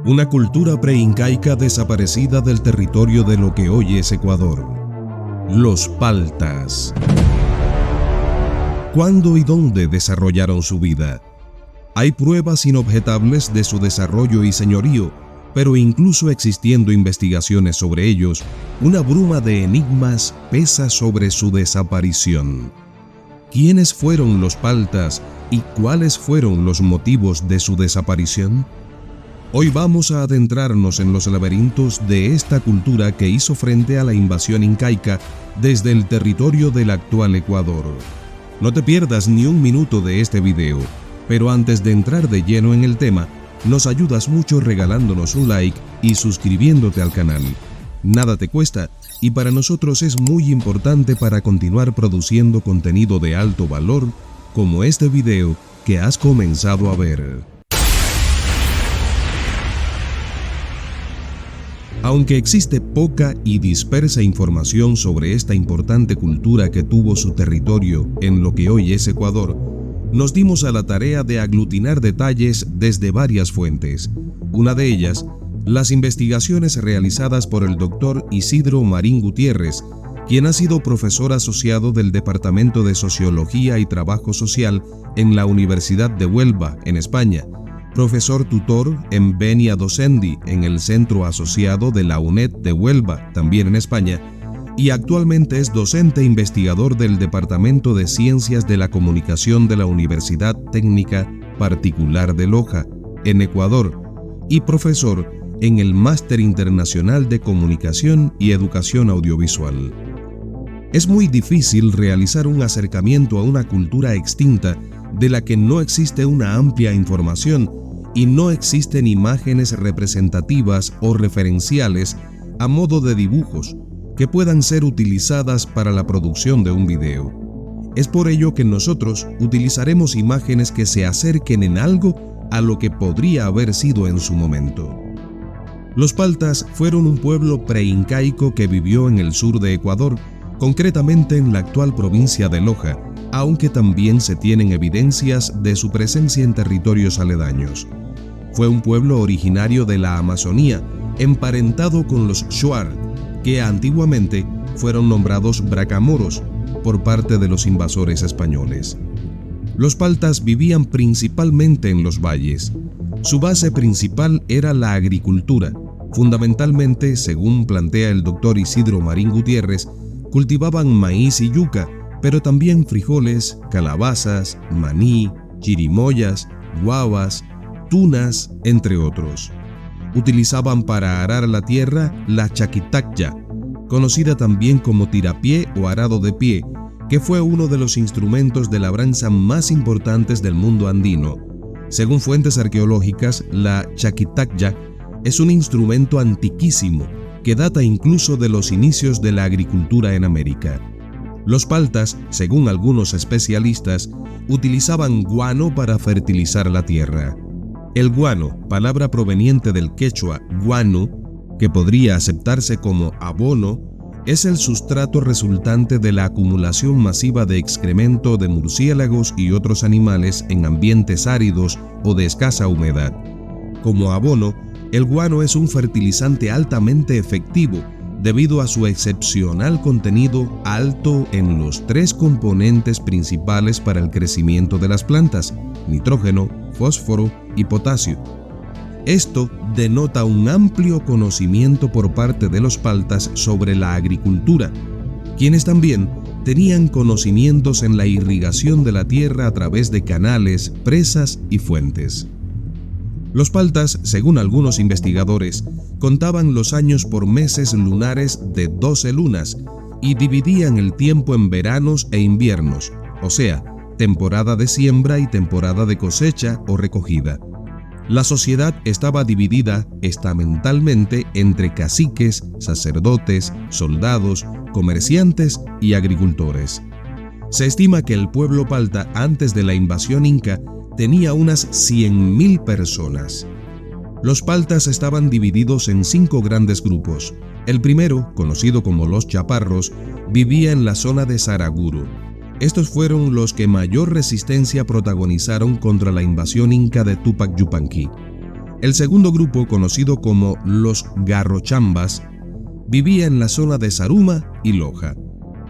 Una cultura preincaica desaparecida del territorio de lo que hoy es Ecuador. Los paltas. ¿Cuándo y dónde desarrollaron su vida? Hay pruebas inobjetables de su desarrollo y señorío, pero incluso existiendo investigaciones sobre ellos, una bruma de enigmas pesa sobre su desaparición. ¿Quiénes fueron los paltas y cuáles fueron los motivos de su desaparición? Hoy vamos a adentrarnos en los laberintos de esta cultura que hizo frente a la invasión incaica desde el territorio del actual Ecuador. No te pierdas ni un minuto de este video, pero antes de entrar de lleno en el tema, nos ayudas mucho regalándonos un like y suscribiéndote al canal. Nada te cuesta y para nosotros es muy importante para continuar produciendo contenido de alto valor como este video que has comenzado a ver. Aunque existe poca y dispersa información sobre esta importante cultura que tuvo su territorio en lo que hoy es Ecuador, nos dimos a la tarea de aglutinar detalles desde varias fuentes. Una de ellas, las investigaciones realizadas por el Dr. Isidro Marín Gutiérrez, quien ha sido profesor asociado del Departamento de Sociología y Trabajo Social en la Universidad de Huelva, en España, profesor tutor en Venia Docendi en el Centro Asociado de la UNED de Huelva, también en España, y actualmente es docente investigador del Departamento de Ciencias de la Comunicación de la Universidad Técnica Particular de Loja, en Ecuador, y profesor en el Máster Internacional de Comunicación y Educación Audiovisual. Es muy difícil realizar un acercamiento a una cultura extinta de la que no existe una amplia información y no existen imágenes representativas o referenciales a modo de dibujos que puedan ser utilizadas para la producción de un video. Es por ello que nosotros utilizaremos imágenes que se acerquen en algo a lo que podría haber sido en su momento. Los paltas fueron un pueblo preincaico que vivió en el sur de Ecuador, concretamente en la actual provincia de Loja, aunque también se tienen evidencias de su presencia en territorios aledaños. Fue un pueblo originario de la Amazonía, emparentado con los Shuar, que antiguamente fueron nombrados bracamoros por parte de los invasores españoles. Los paltas vivían principalmente en los valles. Su base principal era la agricultura. Fundamentalmente, según plantea el Dr. Isidro Marín Gutiérrez, cultivaban maíz y yuca, pero también frijoles, calabazas, maní, chirimoyas, guavas, tunas, entre otros. Utilizaban para arar la tierra la chaquitacya, conocida también como tirapié o arado de pie, que fue uno de los instrumentos de labranza más importantes del mundo andino. Según fuentes arqueológicas, la chaquitacya es un instrumento antiquísimo que data incluso de los inicios de la agricultura en América. Los paltas, según algunos especialistas, utilizaban guano para fertilizar la tierra. El guano, palabra proveniente del quechua guanu, que podría aceptarse como abono, es el sustrato resultante de la acumulación masiva de excremento de murciélagos y otros animales en ambientes áridos o de escasa humedad. Como abono, el guano es un fertilizante altamente efectivo debido a su excepcional contenido alto en los tres componentes principales para el crecimiento de las plantas: nitrógeno, fósforo y potasio. Esto denota un amplio conocimiento por parte de los paltas sobre la agricultura, quienes también tenían conocimientos en la irrigación de la tierra a través de canales, presas y fuentes. Los paltas, según algunos investigadores, contaban los años por meses lunares de 12 lunas y dividían el tiempo en veranos e inviernos, o sea, temporada de siembra y temporada de cosecha o recogida. La sociedad estaba dividida estamentalmente entre caciques, sacerdotes, soldados, comerciantes y agricultores. Se estima que el pueblo palta antes de la invasión inca tenía unas 100.000 personas. Los paltas estaban divididos en 5 grandes grupos. El primero, conocido como los chaparros, vivía en la zona de Saraguro. Estos fueron los que mayor resistencia protagonizaron contra la invasión inca de Túpac Yupanqui. El segundo grupo, conocido como los garrochambas, vivía en la zona de Zaruma y Loja.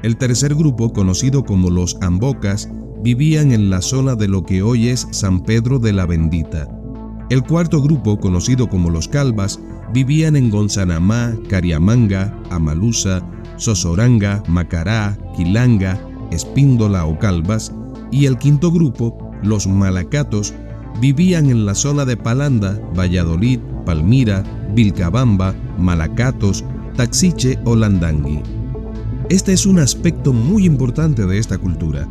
El tercer grupo, conocido como los ambocas, vivían en la zona de lo que hoy es San Pedro de la Bendita. El cuarto grupo, conocido como los calvas, vivían en Gonzanamá, Cariamanga, Amaluza, Sosoranga, Macará, Quilanga, Espíndola o Calvas, y el quinto grupo, los malacatos, vivían en la zona de Palanda, Valladolid, Palmira, Vilcabamba, Malacatos, Taxiche o Landangui. Este es un aspecto muy importante de esta cultura.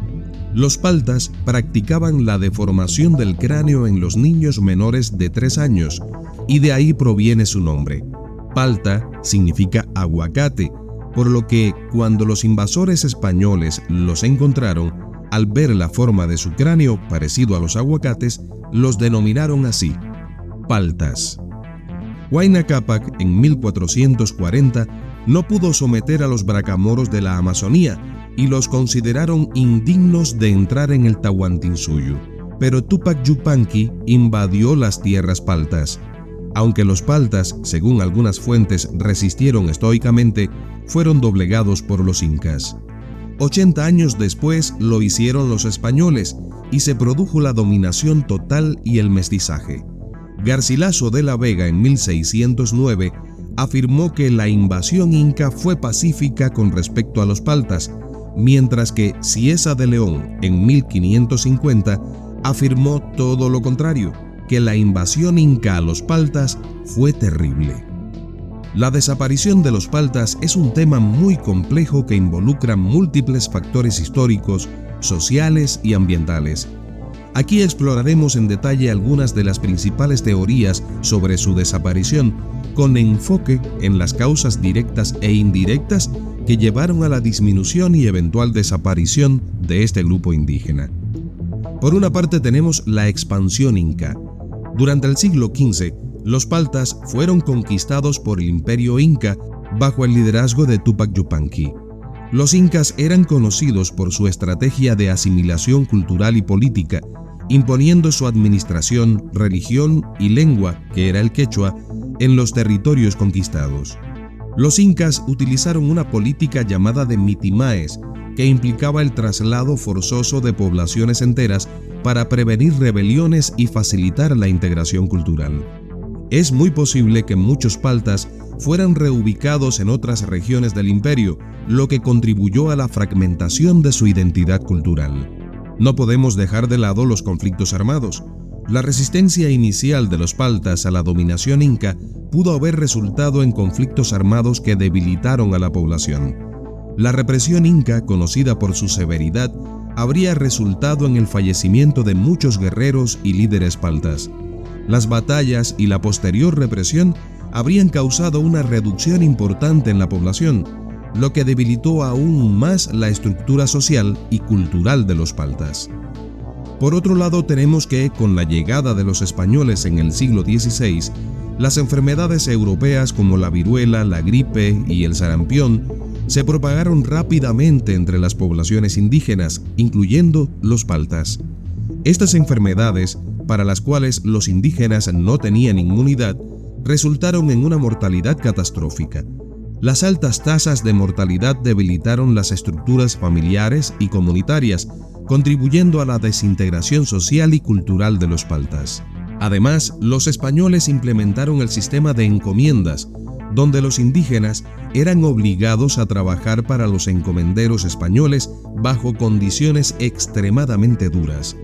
Los paltas practicaban la deformación del cráneo en los niños menores de 3 años, y de ahí proviene su nombre. Palta significa aguacate, por lo que cuando los invasores españoles los encontraron, al ver la forma de su cráneo parecido a los aguacates, los denominaron así, paltas. Huayna Cápac en 1440 no pudo someter a los bracamoros de la Amazonía y los consideraron indignos de entrar en el Tahuantinsuyo, pero Túpac Yupanqui invadió las tierras paltas. Aunque los paltas, según algunas fuentes, resistieron estoicamente, fueron doblegados por los incas. 80 años después lo hicieron los españoles y se produjo la dominación total y el mestizaje. Garcilaso de la Vega en 1609 afirmó que la invasión inca fue pacífica con respecto a los paltas, mientras que Cieza de León en 1550 afirmó todo lo contrario, que la invasión inca a los paltas fue terrible. La desaparición de los paltas es un tema muy complejo que involucra múltiples factores históricos, sociales y ambientales. Aquí exploraremos en detalle algunas de las principales teorías sobre su desaparición, con enfoque en las causas directas e indirectas que llevaron a la disminución y eventual desaparición de este grupo indígena. Por una parte tenemos la expansión inca. Durante el siglo XV, los paltas fueron conquistados por el imperio inca bajo el liderazgo de Túpac Yupanqui. Los incas eran conocidos por su estrategia de asimilación cultural y política, imponiendo su administración, religión y lengua, que era el quechua, en los territorios conquistados. Los incas utilizaron una política llamada de mitimaes, que implicaba el traslado forzoso de poblaciones enteras para prevenir rebeliones y facilitar la integración cultural. Es muy posible que muchos paltas fueran reubicados en otras regiones del imperio, lo que contribuyó a la fragmentación de su identidad cultural. No podemos dejar de lado los conflictos armados. La resistencia inicial de los paltas a la dominación inca pudo haber resultado en conflictos armados que debilitaron a la población. La represión inca, conocida por su severidad, habría resultado en el fallecimiento de muchos guerreros y líderes paltas. Las batallas y la posterior represión habrían causado una reducción importante en la población, lo que debilitó aún más la estructura social y cultural de los paltas. Por otro lado, tenemos que, con la llegada de los españoles en el siglo XVI, las enfermedades europeas como la viruela, la gripe y el sarampión se propagaron rápidamente entre las poblaciones indígenas, incluyendo los paltas. Estas enfermedades, para las cuales los indígenas no tenían inmunidad, resultaron en una mortalidad catastrófica. Las altas tasas de mortalidad debilitaron las estructuras familiares y comunitarias, contribuyendo a la desintegración social y cultural de los paltas. Además, los españoles implementaron el sistema de encomiendas, donde los indígenas eran obligados a trabajar para los encomenderos españoles bajo condiciones extremadamente duras.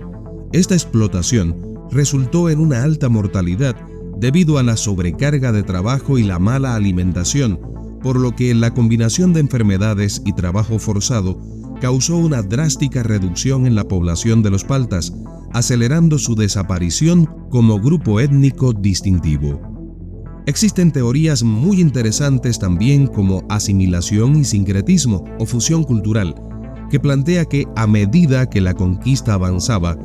Esta explotación resultó en una alta mortalidad debido a la sobrecarga de trabajo y la mala alimentación, por lo que la combinación de enfermedades y trabajo forzado causó una drástica reducción en la población de los paltas, acelerando su desaparición como grupo étnico distintivo. Existen teorías muy interesantes también como asimilación y sincretismo o fusión cultural, que plantea que a medida que la conquista avanzaba,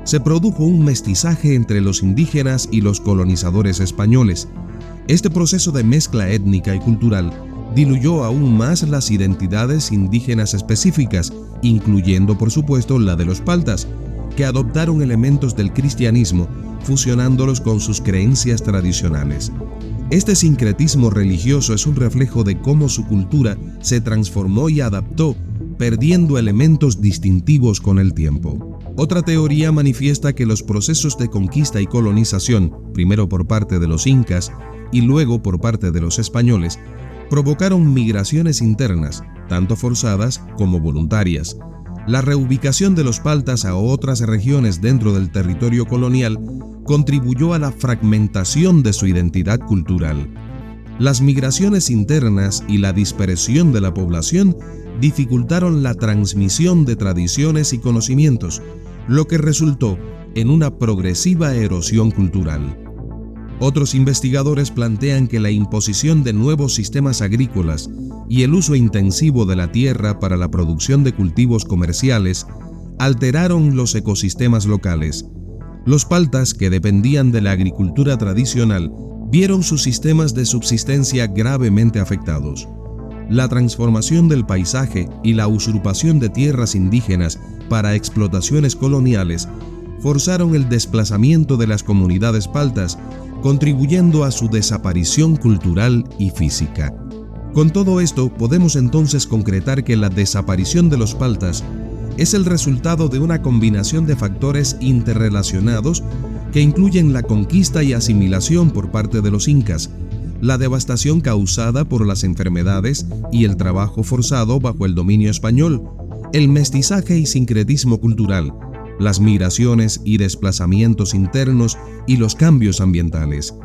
se produjo un mestizaje entre los indígenas y los colonizadores españoles. Este proceso de mezcla étnica y cultural diluyó aún más las identidades indígenas específicas, incluyendo por supuesto la de los paltas, que adoptaron elementos del cristianismo, fusionándolos con sus creencias tradicionales. Este sincretismo religioso es un reflejo de cómo su cultura se transformó y adaptó, perdiendo elementos distintivos con el tiempo. Otra teoría manifiesta que los procesos de conquista y colonización, primero por parte de los incas y luego por parte de los españoles, provocaron migraciones internas, tanto forzadas como voluntarias. La reubicación de los paltas a otras regiones dentro del territorio colonial contribuyó a la fragmentación de su identidad cultural. Las migraciones internas y la dispersión de la población dificultaron la transmisión de tradiciones y conocimientos, lo que resultó en una progresiva erosión cultural. Otros investigadores plantean que la imposición de nuevos sistemas agrícolas y el uso intensivo de la tierra para la producción de cultivos comerciales alteraron los ecosistemas locales. Los paltas, que dependían de la agricultura tradicional, vieron sus sistemas de subsistencia gravemente afectados. La transformación del paisaje y la usurpación de tierras indígenas para explotaciones coloniales forzaron el desplazamiento de las comunidades paltas, contribuyendo a su desaparición cultural y física. Con todo esto, podemos entonces concretar que la desaparición de los paltas es el resultado de una combinación de factores interrelacionados que incluyen la conquista y asimilación por parte de los incas, la devastación causada por las enfermedades y el trabajo forzado bajo el dominio español, el mestizaje y sincretismo cultural, las migraciones y desplazamientos internos y los cambios ambientales.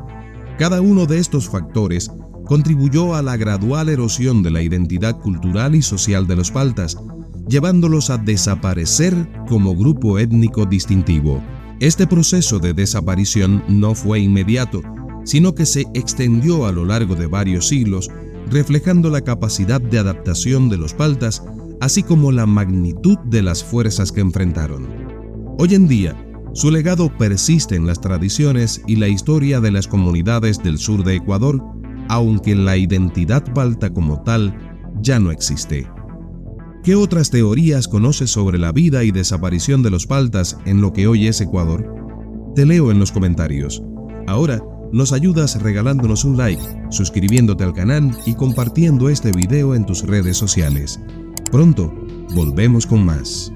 Cada uno de estos factores contribuyó a la gradual erosión de la identidad cultural y social de los paltas, llevándolos a desaparecer como grupo étnico distintivo. Este proceso de desaparición no fue inmediato, sino que se extendió a lo largo de varios siglos, reflejando la capacidad de adaptación de los paltas, así como la magnitud de las fuerzas que enfrentaron. Hoy en día, su legado persiste en las tradiciones y la historia de las comunidades del sur de Ecuador, aunque la identidad palta como tal ya no existe. ¿Qué otras teorías conoces sobre la vida y desaparición de los paltas en lo que hoy es Ecuador? Te leo en los comentarios. Ahora, nos ayudas regalándonos un like, suscribiéndote al canal y compartiendo este video en tus redes sociales. Pronto, volvemos con más.